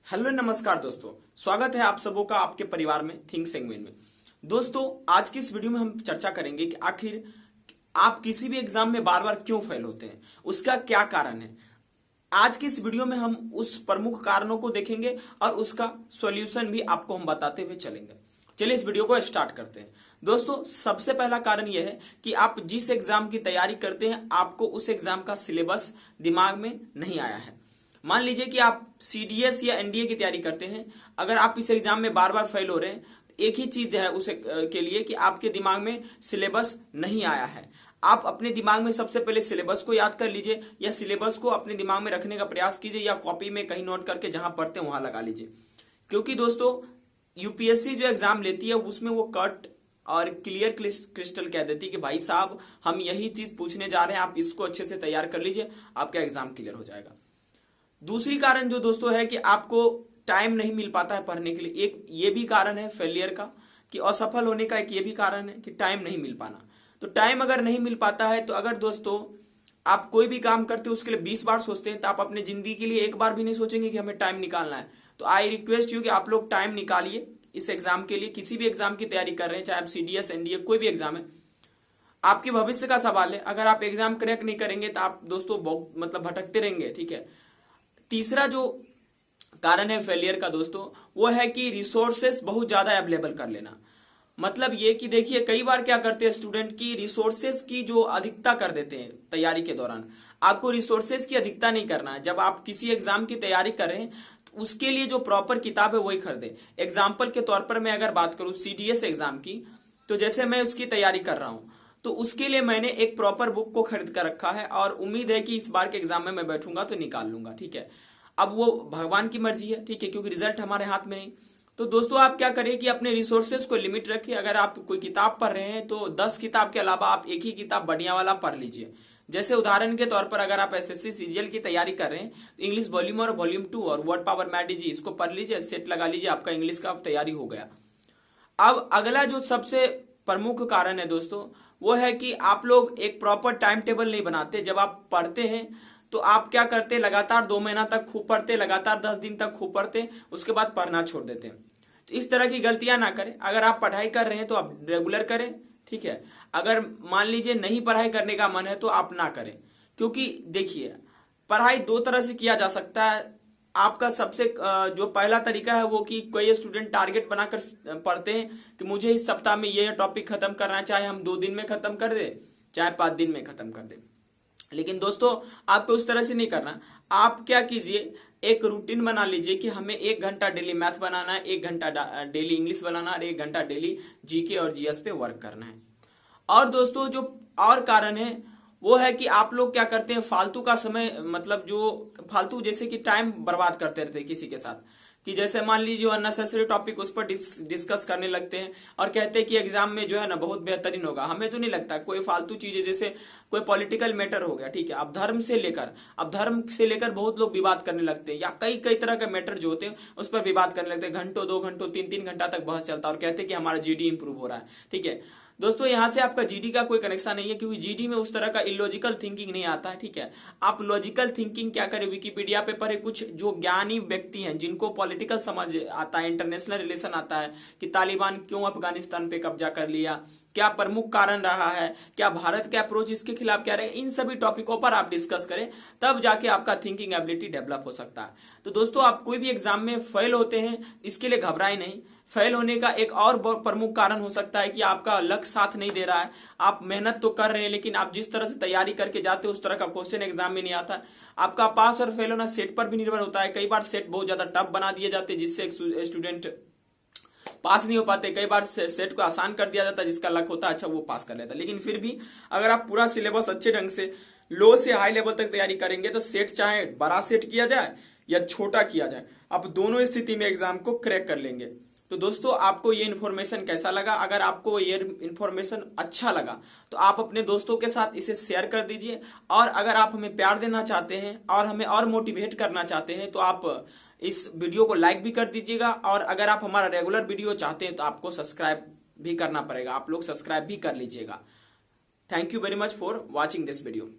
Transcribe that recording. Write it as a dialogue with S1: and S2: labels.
S1: Hello नमस्कार दोस्तों, स्वागत है आप सबों का आपके परिवार में थिंक सेगमेंट में। दोस्तों, आज की इस वीडियो में हम चर्चा करेंगे कि आखिर आप किसी भी एग्जाम में बार बार क्यों फेल होते हैं, उसका क्या कारण है। आज की इस वीडियो में हम उस प्रमुख कारणों को देखेंगे और उसका सॉल्यूशन भी आपको हम बताते हुए चलेंगे। चलिए इस वीडियो को स्टार्ट करते हैं। दोस्तों, सबसे पहला कारण यह है कि आप जिस एग्जाम की तैयारी करते हैं आपको उस एग्जाम का सिलेबस दिमाग में नहीं आया है। मान लीजिए कि आप सीडीएस या एनडीए की तैयारी करते हैं, अगर आप इस एग्जाम में बार बार फेल हो रहे हैं तो एक ही चीज है उस के लिए कि आपके दिमाग में सिलेबस नहीं आया है। आप अपने दिमाग में सबसे पहले सिलेबस को याद कर लीजिए या सिलेबस को अपने दिमाग में रखने का प्रयास कीजिए या कॉपी में कहीं नोट करके जहां पढ़ते हैं वहां लगा लीजिए। क्योंकि दोस्तों, यूपीएससी जो एग्जाम लेती है उसमें वो कट और क्लियर क्रिस्टल कह देती है कि भाई साहब, हम यही चीज पूछने जा रहे हैं, आप इसको अच्छे से तैयार कर लीजिए, आपका एग्जाम क्लियर हो जाएगा। दूसरी कारण जो दोस्तों है कि आपको टाइम नहीं मिल पाता है पढ़ने के लिए। एक ये भी कारण है फेलियर का, कि असफल होने का एक ये भी कारण है कि टाइम नहीं मिल पाना। तो टाइम अगर नहीं मिल पाता है तो अगर दोस्तों आप कोई भी काम करते हो उसके लिए 20 बार सोचते हैं तो आप अपने जिंदगी के लिए एक बार भी नहीं सोचेंगे कि हमें टाइम निकालना है। तो आई रिक्वेस्ट यू कि आप लोग टाइम निकालिए इस एग्जाम के लिए। किसी भी एग्जाम की तैयारी कर रहे हैं, चाहे आप सीडीएस एनडीए कोई भी एग्जाम है, आपके भविष्य का सवाल है। अगर आप एग्जाम क्रैक नहीं करेंगे तो आप दोस्तों मतलब भटकते रहेंगे। ठीक है। तीसरा जो कारण है फेलियर का दोस्तों, वो है कि रिसोर्सेस बहुत ज्यादा अवेलेबल कर लेना। मतलब ये कि देखिए, कई बार क्या करते हैं स्टूडेंट की रिसोर्सेस की जो अधिकता कर देते हैं तैयारी के दौरान। आपको रिसोर्सेस की अधिकता नहीं करना है। जब आप किसी एग्जाम की तैयारी कर रहे हैं तो उसके लिए जो प्रॉपर किताब है वही खरीदे। एग्जाम्पल के तौर पर मैं अगर बात करूं सीडीएस एग्जाम की, तो जैसे मैं उसकी तैयारी कर रहा हूं तो उसके लिए मैंने एक प्रॉपर बुक को खरीद कर रखा है और उम्मीद है कि इस बार के एग्जाम में मैं बैठूंगा तो निकाल लूंगा। ठीक है। अब वो भगवान की मर्जी है, ठीक है, क्योंकि रिजल्ट हमारे हाथ में नहीं। तो दोस्तों, आप क्या करिए कि अपने रिसोर्सेज को लिमिट रखिए। अगर आप कोई किताब पढ़ रहे हैं तो 10 किताब के अलावा आप एक ही किताब बढ़िया वाला पढ़ लीजिए। जैसे उदाहरण के तौर पर अगर आप एसएससी सीजीएल की तैयारी कर रहे हैं तो इंग्लिश वॉल्यूम और वॉल्यूम 2 और वर्ड पावर मैट जी इसको पढ़ लीजिए, सेट लगा लीजिए, आपका इंग्लिश का तैयारी हो गया। अब अगला जो सबसे प्रमुख कारण है दोस्तों, वो है कि आप लोग एक प्रॉपर टाइम टेबल नहीं बनाते। जब आप पढ़ते हैं तो आप क्या करते हैं, लगातार 2 महीना तक खूब पढ़ते, लगातार 10 दिन तक खूब पढ़ते, उसके बाद पढ़ना छोड़ देते हैं। तो इस तरह की गलतियां ना करें। अगर आप पढ़ाई कर रहे हैं तो आप रेगुलर करें। ठीक है। अगर मान लीजिए नहीं पढ़ाई करने का मन है तो आप ना करें। क्योंकि देखिए, पढ़ाई 2 तरह से किया जा सकता है। आपका सबसे जो पहला तरीका है वो कि कोई स्टूडेंट टारगेट बनाकर पढ़ते हैं कि मुझे इस सप्ताह में ये टॉपिक खत्म करना है, चाहे हम 2 दिन में खत्म कर दे चाहे 5 दिन में खत्म कर दे। लेकिन दोस्तों, आपको उस तरह से नहीं करना। आप क्या कीजिए, एक रूटीन बना लीजिए कि हमें 1 घंटा डेली मैथ बनाना है, 1 घंटा डेली इंग्लिश बनाना है और 1 घंटा डेली जीके और जीएस पे वर्क करना है। और दोस्तों, जो और कारण है वो है कि आप लोग क्या करते हैं, फालतू का समय, मतलब जो फालतू जैसे कि टाइम बर्बाद करते रहते हैं किसी के साथ, कि जैसे मान लीजिए अननेसेसरी टॉपिक उस पर डिस्कस करने लगते हैं और कहते हैं कि एग्जाम में जो है ना बहुत बेहतरीन होगा। हमें तो नहीं लगता। कोई फालतू चीजें जैसे कोई पॉलिटिकल मैटर हो गया, ठीक है, अब धर्म से लेकर बहुत लोग विवाद करने लगते हैं, या कई कई तरह के मैटर जो होते हैं उस पर विवाद करने लगते हैं। घंटों 2 घंटों 3 घंटा तक बहस चलता है और कहते हैं कि हमारा जीडी इंप्रूव हो रहा है। ठीक है दोस्तों, यहाँ से आपका जीडी का कोई कनेक्शन नहीं है, क्योंकि जीडी में उस तरह का इलॉजिकल थिंकिंग नहीं आता है। ठीक है। आप लॉजिकल थिंकिंग क्या करें, विकिपीडिया पे पढ़े, कुछ जो ज्ञानी व्यक्ति हैं जिनको पॉलिटिकल समझ आता है, इंटरनेशनल रिलेशन आता है कि तालिबान क्यों अफगानिस्तान पे कब्जा कर लिया, क्या प्रमुख कारण रहा है, क्या भारत का अप्रोच इसके खिलाफ क्या रहेगा, इन सभी टॉपिकों पर आप डिस्कस करें, तब जाके आपका थिंकिंग एबिलिटी डेवलप हो सकता है। तो दोस्तों, आप कोई भी एग्जाम में फेल होते हैं इसके लिए घबराए नहीं। फेल होने का एक और बहुत प्रमुख कारण हो सकता है कि आपका लक्ष्य साथ नहीं दे रहा है। आप मेहनत तो कर रहे हैं लेकिन आप जिस तरह से तैयारी करके जाते हैं उस तरह का क्वेश्चन एग्जाम में नहीं आता। आपका पास और फेल होना सेट पर भी निर्भर होता है। कई बार सेट बहुत ज्यादा टफ बना दिए जाते हैं जिससे एक स्टूडेंट पास नहीं हो पाते। कई बार सेट को आसान कर दिया जाता है, जिसका लक होता है अच्छा वो पास कर लेता है। लेकिन फिर भी अगर आप पूरा सिलेबस अच्छे ढंग से लो से हाई लेवल तक तैयारी करेंगे तो सेट चाहे बड़ा सेट किया जाए या छोटा किया जाए, आप दोनों स्थिति में एग्जाम को क्रैक कर लेंगे। तो दोस्तों, आपको ये इन्फॉर्मेशन कैसा लगा? अगर आपको ये इन्फॉर्मेशन अच्छा लगा तो आप अपने दोस्तों के साथ इसे शेयर कर दीजिए। और अगर आप हमें प्यार देना चाहते हैं और हमें और मोटिवेट करना चाहते हैं तो आप इस वीडियो को लाइक भी कर दीजिएगा। और अगर आप हमारा रेगुलर वीडियो चाहते हैं तो आपको सब्सक्राइब भी करना पड़ेगा। आप लोग सब्सक्राइब भी कर लीजिएगा। Thank you very much for watching this video.